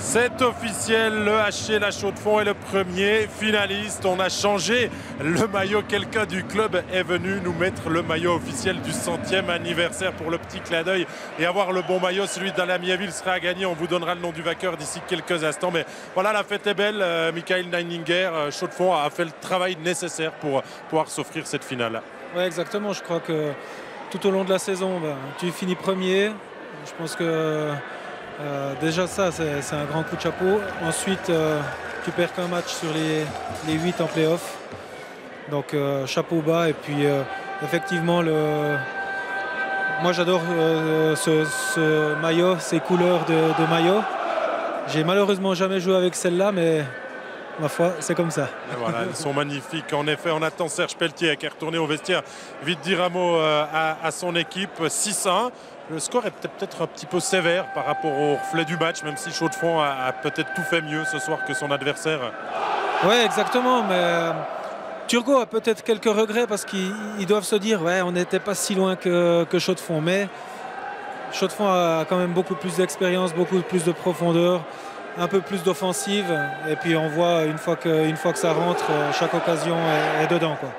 C'est officiel, le HC La Chaux-de-Fonds est le premier finaliste. On a changé le maillot. Quelqu'un du club est venu nous mettre le maillot officiel du 100e anniversaire pour le petit clin d'œil et avoir le bon maillot. Celui d'Alain Miéville sera à gagner. On vous donnera le nom du vainqueur d'ici quelques instants. Mais voilà, la fête est belle. Michael Neininger, Chaux-de-Fonds a fait le travail nécessaire pour pouvoir s'offrir cette finale. Oui, exactement. Je crois que tout au long de la saison, tu finis premier. Je pense que déjà ça, c'est un grand coup de chapeau. Ensuite, tu perds qu'un match sur les 8 en play-off. Donc chapeau bas. Et puis effectivement, moi j'adore ce maillot, ces couleurs de maillot. J'ai malheureusement jamais joué avec celle-là, mais ma foi, c'est comme ça. Et voilà, elles sont magnifiques. En effet, on attend Serge Pelletier qui est retourné au vestiaire. Vite dire un mot à son équipe. 6-1. Le score est peut-être un petit peu sévère par rapport au reflet du match, même si Chaux-de-Fonds a peut-être tout fait mieux ce soir que son adversaire. Oui, exactement. Mais Turgot a peut-être quelques regrets parce qu'ils doivent se dire ouais, on n'était pas si loin que Chaux-de-Fonds. Mais Chaux-de-Fonds a quand même beaucoup plus d'expérience, beaucoup plus de profondeur, un peu plus d'offensive. Et puis on voit une fois que ça rentre, chaque occasion est dedans, quoi.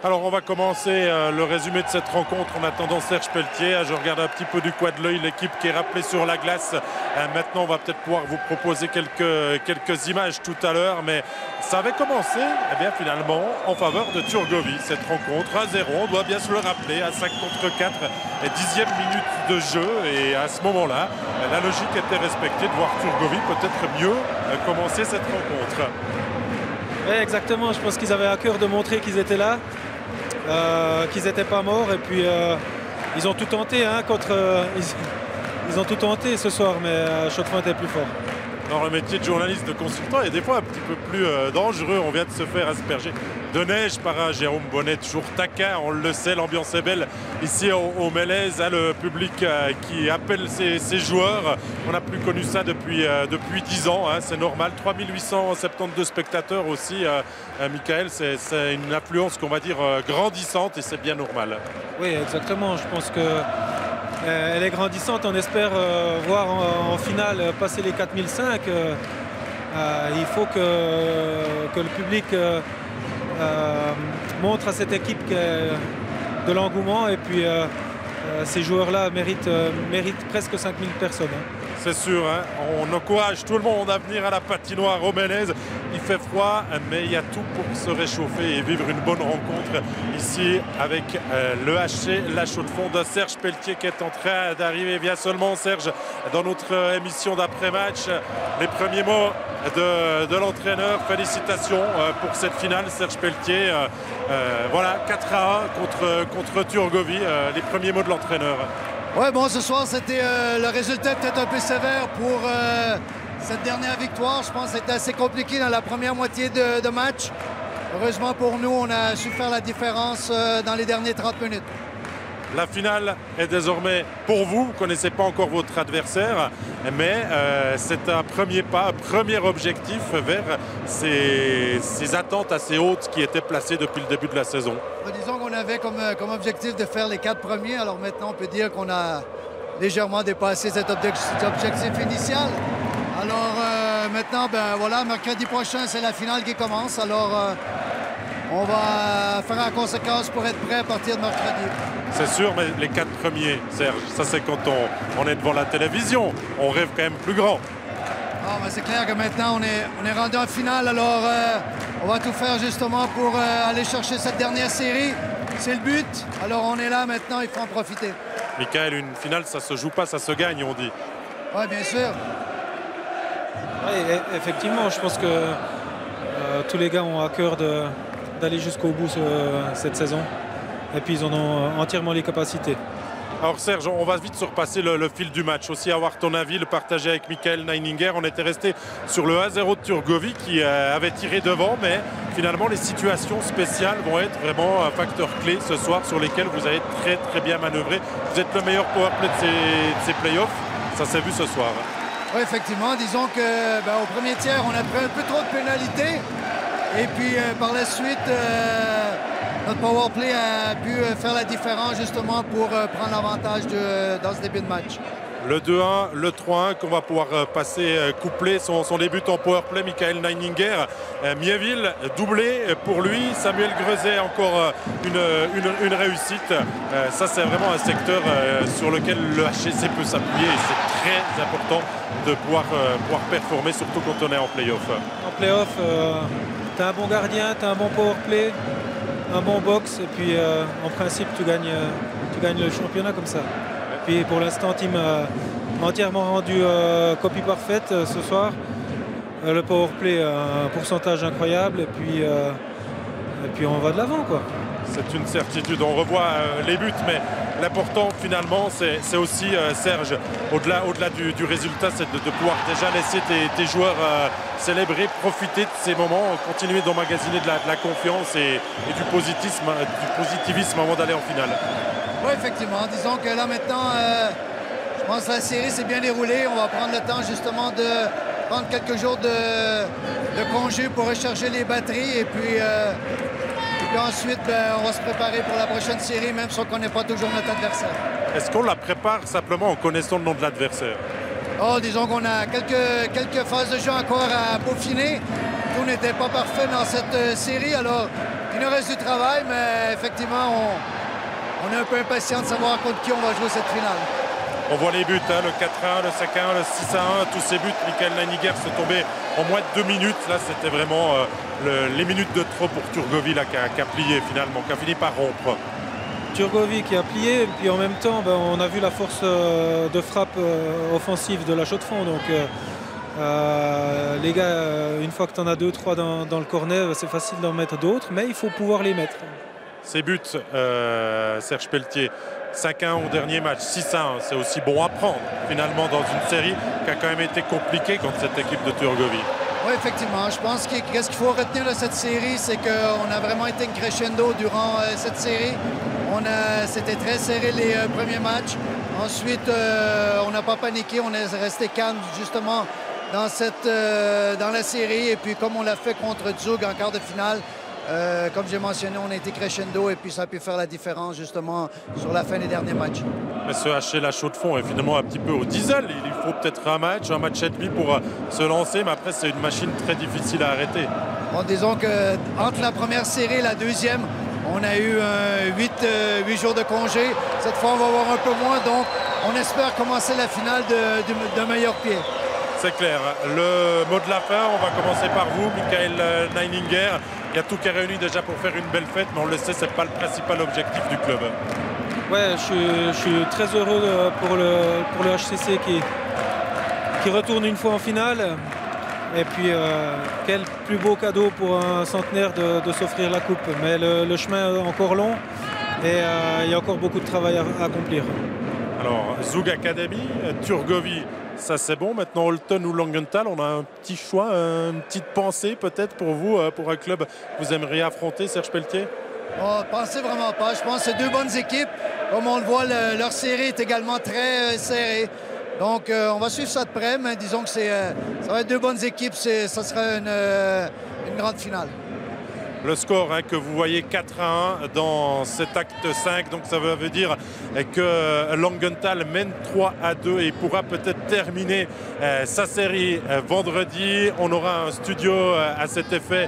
Alors on va commencer le résumé de cette rencontre en attendant Serge Pelletier. Je regarde un petit peu du coin de l'œil l'équipe qui est rappelée sur la glace. Maintenant on va peut-être pouvoir vous proposer quelques images tout à l'heure, mais ça avait commencé finalement en faveur de Turgovie cette rencontre. 1-0, on doit bien se le rappeler, à 5 contre 4 et 10e minute de jeu, et à ce moment-là la logique était respectée de voir Turgovie peut-être mieux commencer cette rencontre. Oui, exactement, je pense qu'ils avaient à cœur de montrer qu'ils étaient là. Qu'ils n'étaient pas morts, et puis ils ont tout tenté ils ont tout tenté ce soir, mais Chaux-de-Fonds était plus fort. Alors le métier de journaliste, de consultant est des fois un petit peu plus dangereux. On vient de se faire asperger de neige par un Jérôme Bonnet, toujours taquin, on le sait, l'ambiance est belle ici au Mélèze, hein, le public qui appelle ses joueurs. On n'a plus connu ça depuis 10 ans, hein, c'est normal. 3872 spectateurs aussi, Michael, c'est une affluence qu'on va dire grandissante, et c'est bien normal. Oui, exactement, je pense que elle est grandissante. On espère voir en finale passer les 4005. Il faut que le public montre à cette équipe de l'engouement, et puis ces joueurs-là méritent presque 5000 personnes. C'est sûr, hein. On encourage tout le monde à venir à la patinoire au Mélèze. Il fait froid, mais il y a tout pour se réchauffer et vivre une bonne rencontre ici avec le HC La Chaux-de-Fonds de Serge Pelletier qui est en train d'arriver. Bien seulement, Serge, dans notre émission d'après-match, les premiers mots de l'entraîneur. Félicitations pour cette finale, Serge Pelletier. Voilà, 4-1 contre Turgovie. Les premiers mots de l'entraîneur. Ouais, bon, ce soir, c'était le résultat peut-être un peu sévère pour cette dernière victoire. Je pense que c'était assez compliqué dans la première moitié de match. Heureusement pour nous, on a su faire la différence dans les derniers 30 minutes. La finale est désormais pour vous. Vous ne connaissez pas encore votre adversaire, mais c'est un premier pas, un premier objectif vers ces attentes assez hautes qui étaient placées depuis le début de la saison. Disons qu'on avait comme objectif de faire les 4 premiers. Alors maintenant, on peut dire qu'on a légèrement dépassé cet objectif initial. Alors maintenant, voilà, mercredi prochain, c'est la finale qui commence. Alors on va faire en conséquence pour être prêt à partir de mercredi. C'est sûr, mais les 4 premiers, Serge, ça c'est quand on est devant la télévision. On rêve quand même plus grand. Ah, c'est clair que maintenant on est rendu en finale, alors on va tout faire justement pour aller chercher cette dernière série. C'est le but, alors on est là maintenant, il faut en profiter. Michael, une finale, ça se joue pas, ça se gagne, on dit. Oui, bien sûr. Oui, effectivement, je pense que tous les gars ont à cœur d'aller jusqu'au bout cette saison. Et puis ils en ont entièrement les capacités. Alors Serge, on va vite surpasser le fil du match. Aussi avoir ton avis, le partager avec Michael Neininger. On était resté sur le 1-0 de Turgovie qui avait tiré devant, mais finalement les situations spéciales vont être vraiment un facteur clé ce soir sur lesquels vous avez très très bien manœuvré. Vous êtes le meilleur powerplay de ces playoffs. Ça s'est vu ce soir. Oui, effectivement. Disons qu'au premier tiers, on a pris un peu trop de pénalités. Et puis par la suite, notre powerplay a pu faire la différence justement pour prendre l'avantage dans ce début de match. Le 2-1, le 3-1 qu'on va pouvoir passer coupler son début en powerplay. Michael Neininger, Miéville doublé pour lui. Samuel Grezet encore une réussite. Ça c'est vraiment un secteur sur lequel le HCC peut s'appuyer. Et c'est très important de pouvoir performer, surtout quand on est en play-off. En play-off, tu as un bon gardien, tu as un bon powerplay, un bon box. Et puis en principe tu gagnes le championnat comme ça. Puis pour l'instant, Team a entièrement rendu copie parfaite ce soir. Le powerplay a un pourcentage incroyable et puis on va de l'avant, quoi. C'est une certitude. On revoit les buts, mais l'important finalement, c'est aussi, Serge, au-delà du résultat, c'est de pouvoir déjà laisser tes joueurs célébrer, profiter de ces moments, continuer d'emmagasiner de la confiance et du positivisme avant d'aller en finale. Oui, effectivement. Disons que là maintenant, je pense que la série s'est bien déroulée. On va prendre le temps justement de prendre quelques jours de congé pour recharger les batteries. Et puis ensuite, on va se préparer pour la prochaine série, même si on ne connaît pas toujours notre adversaire. Est-ce qu'on la prépare simplement en connaissant le nom de l'adversaire? Oh, disons qu'on a quelques phases de jeu encore à peaufiner. Tout n'était pas parfait dans cette série. Alors, il nous reste du travail, mais effectivement, on est un peu impatient de savoir contre qui on va jouer cette finale. On voit les buts, hein, le 4-1, le 5-1, le 6-1, tous ces buts. Michael Neininger se tombait en moins de 2 minutes. Là, c'était vraiment les minutes de trop pour Turgovie qui a plié finalement, qui a fini par rompre. Turgovie qui a plié, et puis en même temps, on a vu la force de frappe offensive de la Chaux-de-Fonds. Donc les gars, une fois que tu en as 2-3 dans le corner, c'est facile d'en mettre d'autres, mais il faut pouvoir les mettre. Ces buts, Serge Pelletier, 5-1 au dernier match, 6-1, c'est aussi bon à prendre finalement dans une série qui a quand même été compliquée contre cette équipe de Turgovie. Oui, effectivement. Je pense que ce qu'il faut retenir de cette série, c'est qu'on a vraiment été une crescendo durant cette série. C'était très serré les premiers matchs. Ensuite, on n'a pas paniqué, on est resté calme justement dans la série. Et puis comme on l'a fait contre Zug en quart de finale, comme j'ai mentionné, on a été crescendo et puis ça a pu faire la différence justement sur la fin des derniers matchs. Mais ce HC La Chaux-de-Fonds est finalement un petit peu au diesel. Il faut peut-être un match et demi pour se lancer, mais après c'est une machine très difficile à arrêter. Bon, disons qu'entre la première série et la deuxième, on a eu 8 jours de congé. Cette fois, on va avoir un peu moins, donc on espère commencer la finale de meilleur pied. C'est clair. Le mot de la fin, on va commencer par vous, Michael Neininger. Il y a tout qui est réuni déjà pour faire une belle fête, mais on le sait, ce n'est pas le principal objectif du club. Ouais, je suis très heureux pour le HCC qui retourne une fois en finale. Et puis, quel plus beau cadeau pour un centenaire de s'offrir la coupe. Mais le chemin est encore long et il y a encore beaucoup de travail à accomplir. Alors, Zug Academy, Turgovie, ça c'est bon. Maintenant, Holton ou Langenthal, on a un petit choix, une petite pensée peut-être pour vous, pour un club que vous aimeriez affronter, Serge Pelletier? Oh, pensez vraiment pas. Je pense que c'est deux bonnes équipes. Comme on le voit, leur série est également très serrée. Donc, on va suivre ça de près, mais disons que ça va être deux bonnes équipes. Ça sera une grande finale. Le score que vous voyez 4-1 dans cet acte 5, donc ça veut dire que Langenthal mène 3-2 et pourra peut-être terminer sa série vendredi. On aura un studio à cet effet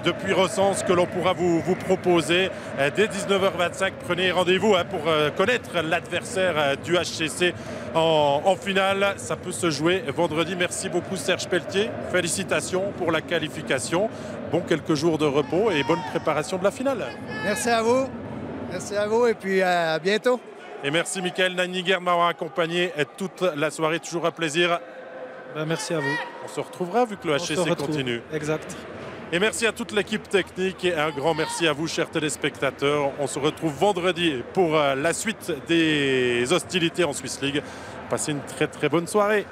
depuis Recense que l'on pourra vous proposer dès 19h25. Prenez rendez-vous pour connaître l'adversaire du HCC en finale. Ça peut se jouer vendredi. Merci beaucoup Serge Pelletier. Félicitations pour la qualification. Bon, quelques jours de repos et bonne préparation de la finale. Merci à vous. Merci à vous et puis à bientôt. Et merci Michael Neininger de m'avoir accompagné toute la soirée. Toujours un plaisir. Merci à vous. On se retrouvera vu que le HCC continue. Exact. Et merci à toute l'équipe technique et un grand merci à vous, chers téléspectateurs. On se retrouve vendredi pour la suite des hostilités en Swiss League. Passez une très très bonne soirée.